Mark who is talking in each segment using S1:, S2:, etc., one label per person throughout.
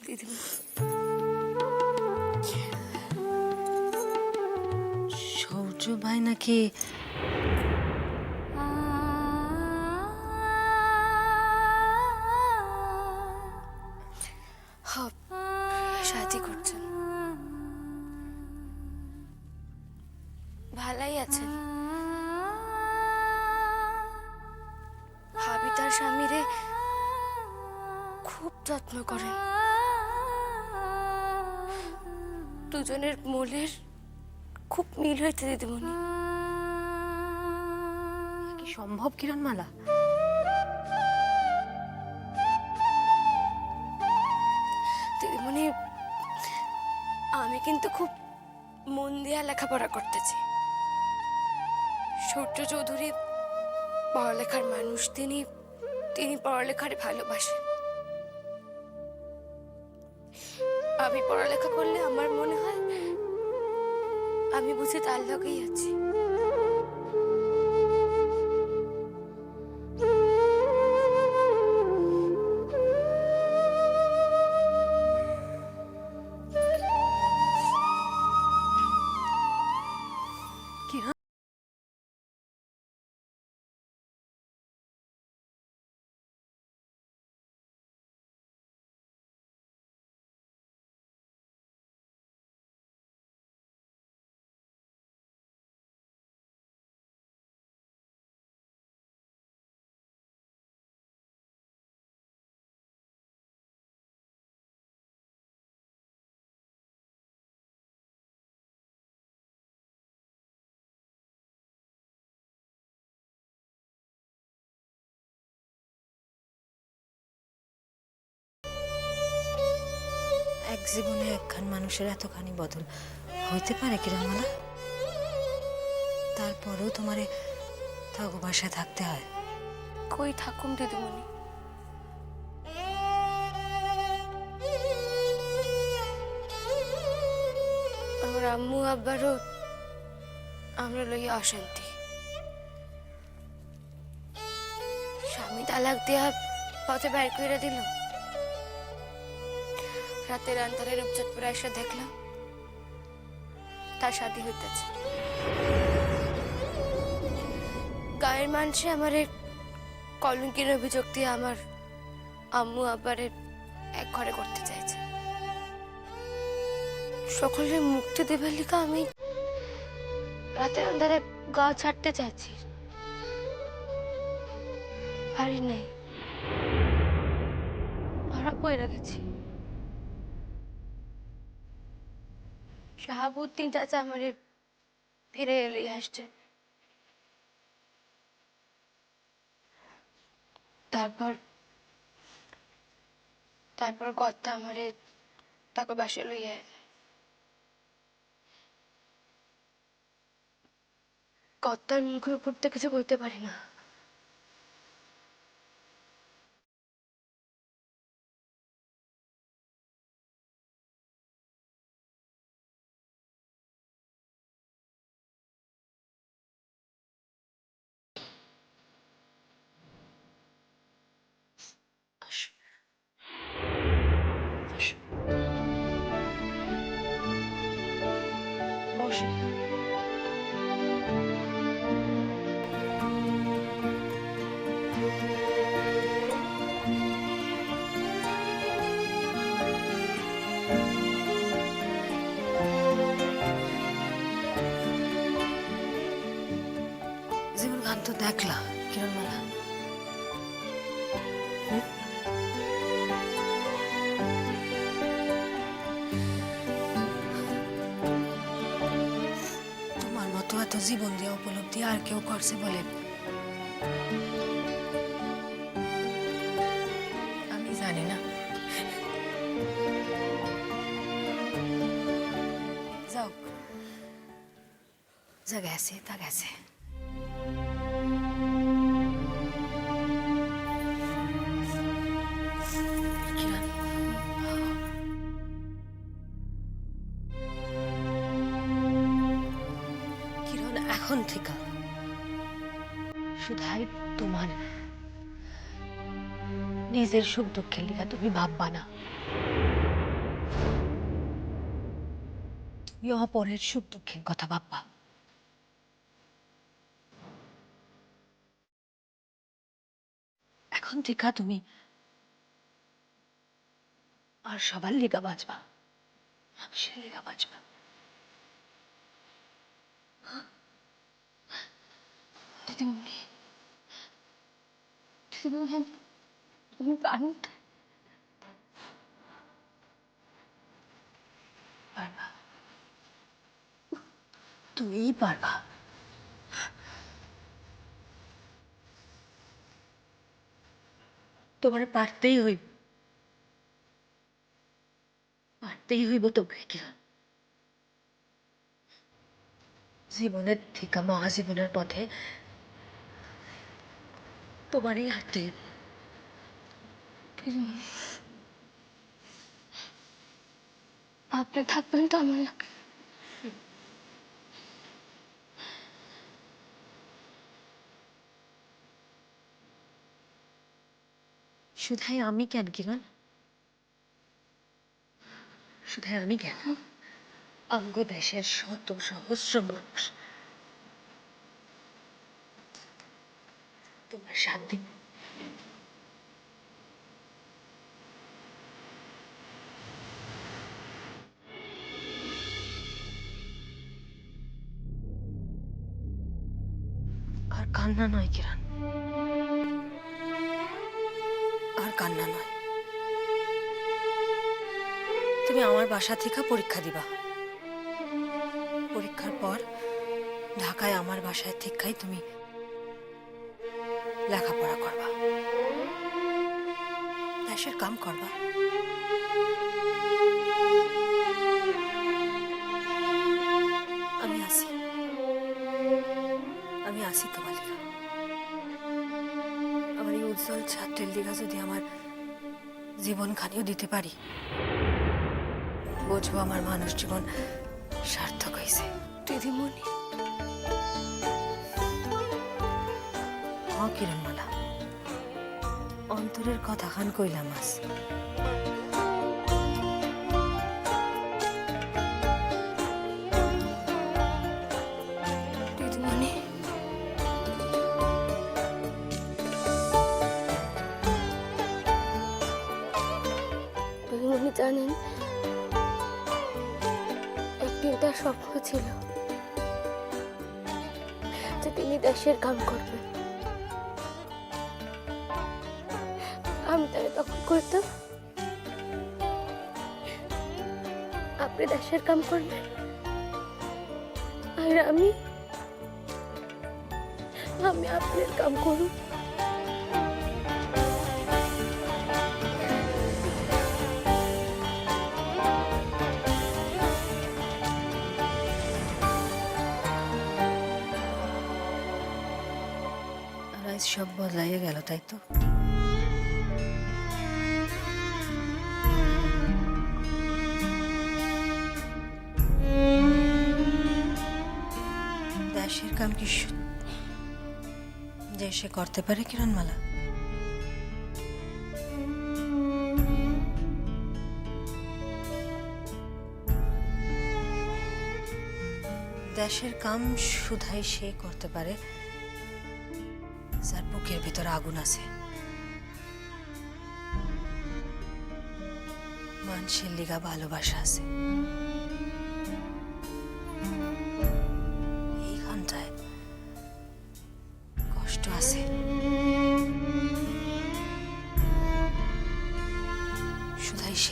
S1: দিদিমণি,
S2: সৌর্য ভাই নাকি
S1: শাদি করছেন, ভালাই আছেন। ভাবি তার স্বামীরে খুব যত্ন করেন। দুজনের মনের খুব মিল হয়েছে দিদিমণি।
S2: কি সম্ভব কিরণমালা?
S1: দিদিমণি, আমি কিন্তু খুব মন দিয়া লেখাপড়া করতেছি। সূর্য চৌধুরী পড়ালেখার মানুষ, তিনি পড়ালেখারে ভালোবাসেন। আমি পড়ালেখা করলে আমার মনে হয় আমি বুঝি তার লগেই আছি।
S2: এক জীবনে একখান মানুষের এতখানি বদল হইতে পারে কিরণমালা? তারপরেও তোমারে থাকো বাসায় থাকতে হয়।
S1: কই থাকুম দিদিমণি, আমার আম্মু আব্বারও আমরা লইয়া অশান্তি। স্বামী তালাক দেয়া পথে বাইর করে দিল। রাতের আন্ধারে রূপচাঁদপুরে এসে দেখলাম তার শাদী হইতেছে। গায়ের মানুষে আমারে কলঙ্কির অভিযোগ দিয়ে আমার আম্মু আব্বারে এক ঘরে করতে চাইছে। সকলের মুক্তি দেবার লিখা আমি রাতের আন্ধারে গা ছাড়তে চাইছি, পারি নাই, ধরা পড়ে গেছি। শাহাবুদ্দিন চাচা আমারে ফিরে এলে আসছে। তারপর কর্তা আমারে তাকে বাসে লইয়া কর্তার মুখের উপর তো কিছু বলতে পারি না। বসে
S2: জীবন গান তো দেখলা কিরণমালা। তোমার মতো এত জীবন দিয়ে উপলব্ধি আর কেউ করছে বলে আমি জানি না। যাও, যা গেছে তা গেছে। কিরণ, কিরণ এখন থেকে শুধাই তোমার নিজের সুখ দুঃখের লিগা তুমি ভাববা না। তুই অপরের সুখ দুঃখের কথা ভাববা। এখন থেকে তুমি আর সবার লিগা বাঁচবা, মানুষের লিগা বাঁচবা।
S1: দিদিমণি, দিদিমণি, তুমি পারেন?
S2: পারবা, তুই পারবা। তোমার পারতেই হইব, পারতেই হইব তোকে। কিরণ, জীবনের থেকে মহাজীবনের পথে তোমারই হাঁটতে হইব।
S1: দিদিমণি, আপনি থাকবেন তো আমার লাগে?
S2: শুধাই আমি কেন কিরণ? শুধাই আমি কেন? অঙ্গ দেশের শত সহস্র মানুষ তোমার সাথ দিব। আর কান্না নয় কিরণ, আর কান্না নয়। তুমি আমার বাসা থেকে পরীক্ষা দিবা, পরীক্ষার পর ঢাকায় আমার বাসায় থেকেই তুমি লেখাপড়া করবা, দেশের কাম করবা। আমি আছি, আমি আছি তোমার লিগা। আমার এই উজ্জ্বল ছাত্রের লিগা যদি আমার জীবন খানিও দিতে পারি, বুঝবো আমার মানুষ জীবন সার্থক হয়েছে।
S1: দিদিমণি,
S2: কিরণমালা, অন্তরের কথা খান কইলাম আজ।
S1: দিদিমণি, দিদিমণি জানেন, একদিন তার স্বপ্ন ছিল যে তিনি দেশের কাম করবেন। আমি তাকে তখন করতাম, আপনি দেশের কাম করবেন আর আমি আপনার কাম করব।
S2: আর আজ সব বদলাইয়া গেল, তাই তো? দেশের কাম কি দেশে করতে পারে কিরণমালা? দেশের কাম শুধাই সে করতে পারে যার বুকের ভিতরে আগুন আছে, মানুষের লিগা ভালোবাসা আছে। এইখানটায় কষ্ট আছে, শুধাই সে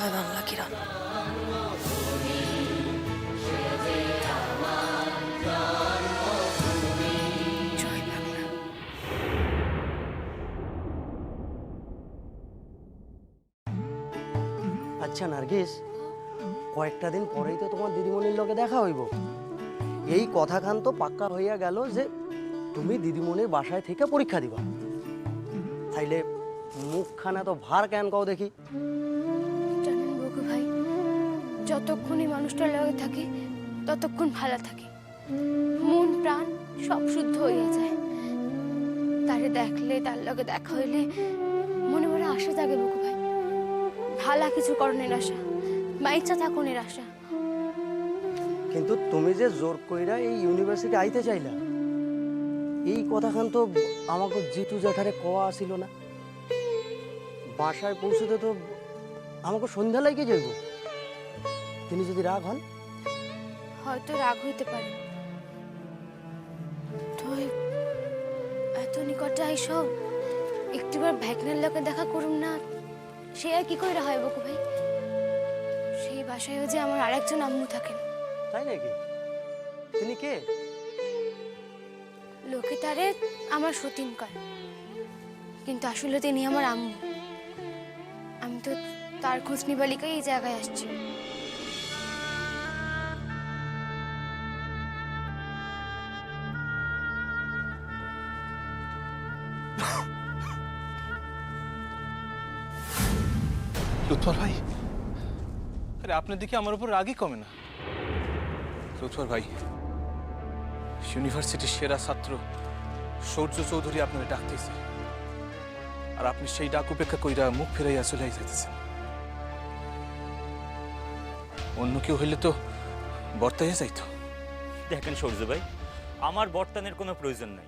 S1: জয় বাংলা কিরণ। জয় বাংলা।
S3: আচ্ছা নার্গিস, কয়েকটা দিন পরেই তো তোমার দিদিমণির লগে দেখা হইব। এই কথাখান তো পাক্কা হইয়া গেল যে তুমি দিদিমণির বাসায় থেকে পরীক্ষা দিবা। তাইলে মুখখানা তো ভার কেন কও দেখি?
S1: জানেন বকু ভাই, যতক্ষণই মানুষটার লগে থাকি ততক্ষণ ভালো থাকি, মন প্রাণ সব শুদ্ধ হইয়া যায়। তারে দেখলে, তার লগে দেখা হইলে মনে মনে আশা জাগে বকু ভাই, ভালা কিছু করণের আশা, মাইচা থাকুনের আশা।
S3: কিন্তু তুমি যে জোর কইরা এই ইউনিভার্সিটি আইতে চাইলা, এই কথাখান তো আমাকে জিতু জ্যাঠারে কওয়া আসিল না। বাসায় পৌঁছতে তো আমাকে সন্ধ্যা লাগে যাইব। তিনি যদি রাগ হন?
S1: হয়তো রাগ হইতে পারে, তো এত নিকটে আইসব একটিবার ভ্যাগনার লোকে দেখা করুন না, সে আর কি কইরা হয় বকু ভাই? সেই বাসায়ও যে আমার আরেকজন আম্মু থাকেন।
S3: তাই নাকি? তিনি কে?
S1: লোকে তারে আমার সতীন কয়, কিন্তু আসলে তিনি আমার আম্মু। আমি তো তার খোঁজ নিবালিকাই এই জায়গায় আসছি।
S4: লুৎফর ভাই, আরে আপনার দিকে আমার উপর রাগই কমে না। লুৎফর ভাই, ইউনিভার্সিটির সেরা ছাত্র সূর্য চৌধুরী আপনাকে ডাকতেছে, আর আপনি সেই ডাক উপেক্ষা কইরা মুখ ফেরাইয়া চলে যাইতেছেন। অন্য কেউ হইলে তো বর্তাইয়া যাইতো।
S5: দেখেন সূর্য ভাই, আমার বর্তমানের কোনো প্রয়োজন নাই।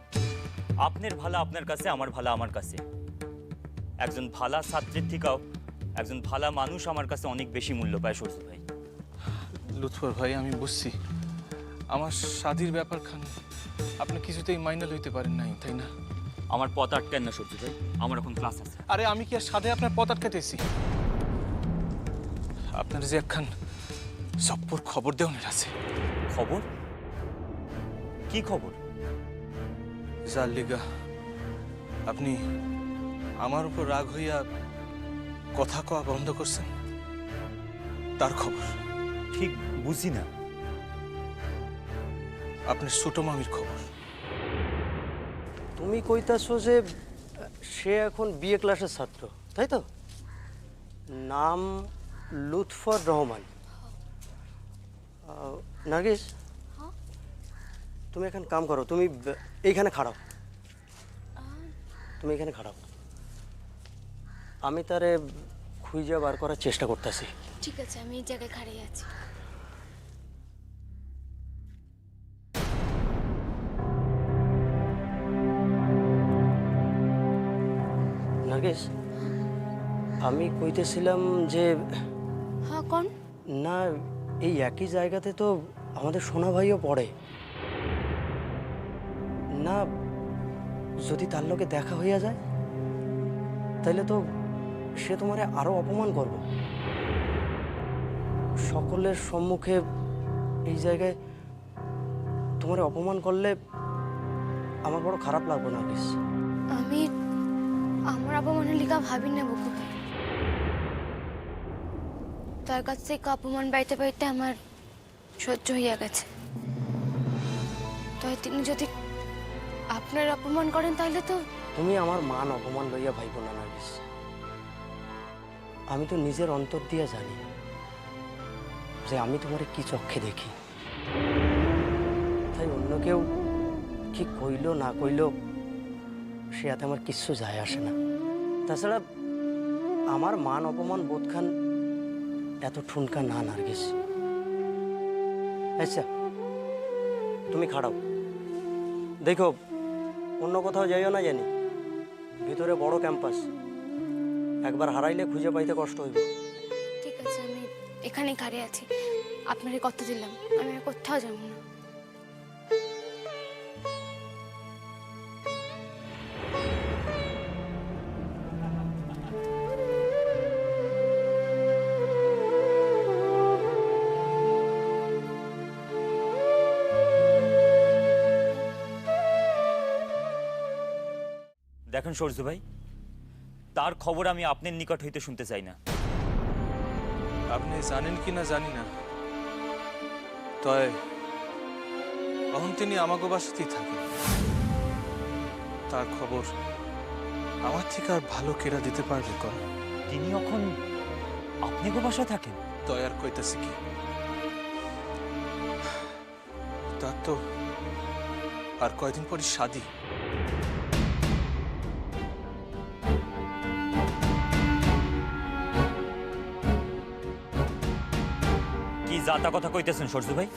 S5: আপনার ভালা আপনার কাছে, আমার ভালা আমার কাছে। একজন ভালা ছাত্রের থেকেও একজন ভালা মানুষ আমার কাছে অনেক বেশি মূল্য পায় সূর্য ভাই।
S4: লুৎফর ভাই, আমি বুঝছি আমার শাদির ব্যাপার খান আপনি কিছুতেই মাইনা লইতে পারেন নাই, তাই না?
S5: আমার পথ আটকেন না সূর্য ভাই, আমার এখন ক্লাস আছে।
S4: আরে আমি কি আর সাধে আপনার পথ আটকাইতেছি? আপনার যে একখান সপ্পর খবর দেওয়ার আছে।
S5: খবর? কি খবর?
S4: যার লিগা আপনি আমার উপর রাগ হইয়া কথা কওয়া বন্ধ করছেন, তার খবর।
S5: ঠিক বুঝি না।
S4: আপনার ছোট মামির খবর।
S3: তুমি কইতাছো যে সে এখন বিএ ক্লাসের ছাত্র, তাই তো? নাম লুৎফর রহমান। নার্গিস, তুমি এখন কাম করো, তুমি এইখানে খাড়াও। তুমি এখানে খাড়াও, আমি তারে খুঁজে বার করার চেষ্টা করতেছি।
S1: ঠিক আছে, আমি এই জায়গায় খাড়িয়ে আছি।
S3: নার্গিস, আমি কইতেছিলাম যে
S1: হ্যাঁ, কোন?
S3: না, এই একই জায়গাতে তো আমাদের সোনা ভাইও পড়ে না। যদি তার লগে দেখা হইয়া যায় তাইলে তো সে তোমারে আরো অপমান করব। সকলের সম্মুখে এই জায়গায় তোমারে অপমান করলে আমার বড় খারাপ লাগবে না।
S1: আমি আমার অপমানের লিখা ভাবি না বকু ভাই। তার কাছ থেকে অপমান পাইতে পাইতে আমার সহ্য হইয়া গেছে। তাই তিনি যদি আপনার অপমান করেন তাহলে তো।
S3: তুমি আমার মান অপমান লইয়া ভাইব না নার্গিস। আমি তো নিজের অন্তর দিয়ে জানি যে আমি তোমারে কি চক্ষে দেখি। তাই অন্য কেউ কি কইল না কইল সে এতে আমার কিচ্ছু যায় আসে না। তাছাড়া আমার মান অপমান বোধখান এত ঠুনকা না নার্গিস। আচ্ছা, তুমি খাড়াও, দেখো অন্য কোথাও যাইও না জানি। ভিতরে বড় ক্যাম্পাস, একবার হারাইলে খুঁজে পাইতে কষ্ট হইব।
S1: ঠিক আছে, আমি এখানেই খাড়িয়ে আছি। আপনারে কথা দিলাম, আমি আর কোথাও যাব না।
S5: দেখেন সূর্য ভাই, তার খবর আমি আপনার নিকট হইতে শুনতে চাই না।
S4: আপনি জানেন কি না জানি না, তয় এখন তিনি আমাকে বাসাতেই থাকেন। তার খবর আমার থেকে আর ভালো কেরা দিতে পারবে কর।
S5: তিনি এখন আপনাকে বাসায় থাকেন?
S4: তয় আর কইতাছি কি, তার তো আর কয়দিন পরই শাদী।
S5: কি জাতা কথা কইতেছেন সূর্য ভাই?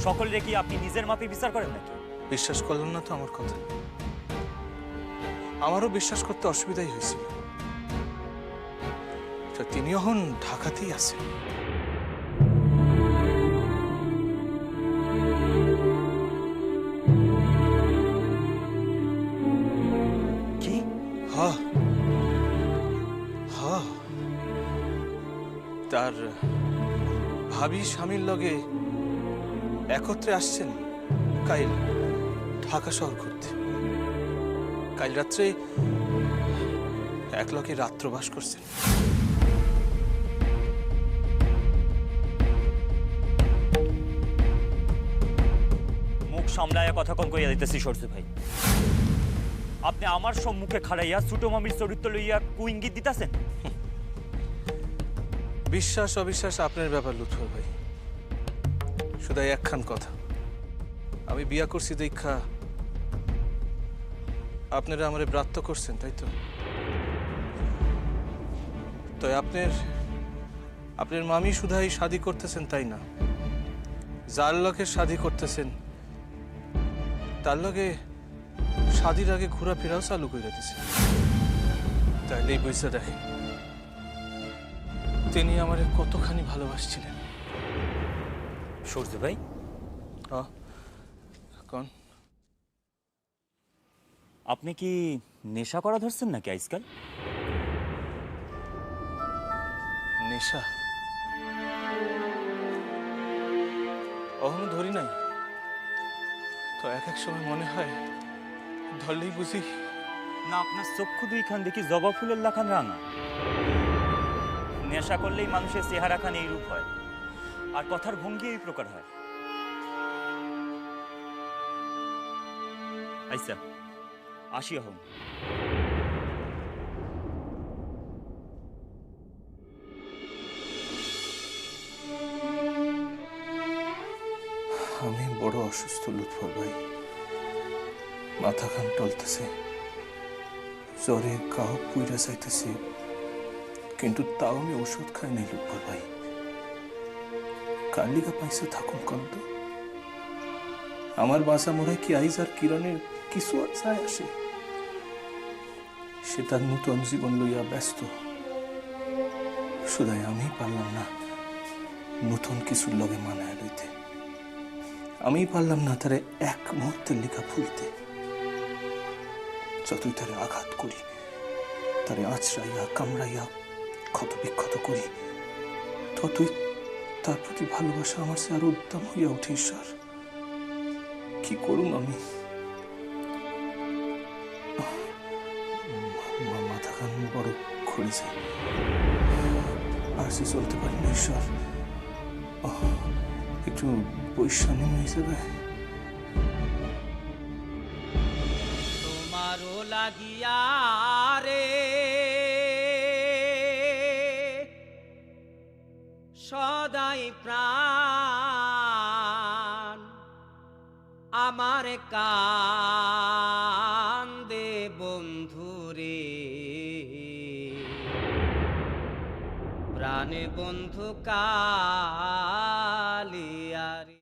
S5: সকলরে কি আপনি নিজের মাপে বিচার করেন নাকি?
S4: বিশ্বাস করলেন না তো আমার কথা? আমারও বিশ্বাস করতে অসুবিধাই হয়েছিল। তো তিনি এখন ঢাকাতেই আছেন।
S5: কি?
S4: হ্যাঁ হ্যাঁ, তার ভাবি স্বামীর লগে একত্রে আসছেন কাইল ঢাকা শহর ঘুরতে। কাল রাত্রে এক লগে রাত্রবাস করছেন।
S5: মুখ সামলায়া কথা কম কইয়া দিতেছি সূর্য ভাই। আপনি আমার সম্মুখে খাড়াইয়া ছোটো মামির চরিত্র লইয়া কুইঙ্গিত দিতেছেন।
S4: বিশ্বাস অবিশ্বাস আপনার ব্যাপার লুৎফর ভাই। শুধু একখান কথা, আমি বিয়া করছি দেখা আপনারা আমারে ব্রাত্য করছেন, তাই তো? তো আপনার মামি শুধাই শাদী করতেছেন তাই না, যার লগে শাদী করতেছেন তার লগে শাদীর আগে ঘোরাফেরাও চালু করে দিছে। তাইলেই বুঝতে দেখেন তিনি আমারে কতখানি ভালোবাসছিলেন।
S5: সূর্য ভাই,
S4: কোন
S5: আপনি কি নেশা করা ধরছেন নাকি আজকাল?
S4: নেশা কখনো ধরি নাই, তো এক এক সময় মনে হয় ধরলেই বুঝি।
S5: না, আপনার চক্ষু দুইখান দেখি জবা ফুলের লাখান রাঙা। নেশা করলেই মানুষের চেহারা খান এই রূপ হয়, আর কথার ভঙ্গি এই প্রকার হয়। আচ্ছা, আসি এখন।
S4: আমি বড় অসুস্থ লুৎফর ভাই, মাথা খান টলতেছে, জ্বরে গাও পুইরা যাইতেছে, কিন্তু তাও আমি ওষুধ খাই নাই লুৎফর ভাই। কালিকা পাইছে থাকুন কন্ত, আমার বাসা মনে কি আইজ আর কিরণের কিছু আর যায় আসে। সে তার নূতন জীবন লইয়া ব্যস্ত, শুধু আমি পারলাম না নতুন কিছুর লগে মানায় লইতে। আমি পারলাম না তারে এক মুহূর্তের লেখা ভুলতে। যতই তারে আঘাত করি, তারে আঁচড়াইয়া কামড়াইয়া ক্ষত বিক্ষত করি, ততই তার প্রতি ভালোবাসা আমার সে আরো উদ্দাম হইয়া উঠে। ঈশ্বর, কি করুম আমি? মাথা খান বড় খড়িছে, আর সে চলতে পারি না। ঈশ্বর, একটু বৈষাণী হিসেবে
S6: তোমারও লাগিয়া রে সদাই প্রাণ আমার কান্দে বন্ধুরে, প্রাণে বন্ধু কালিয়া।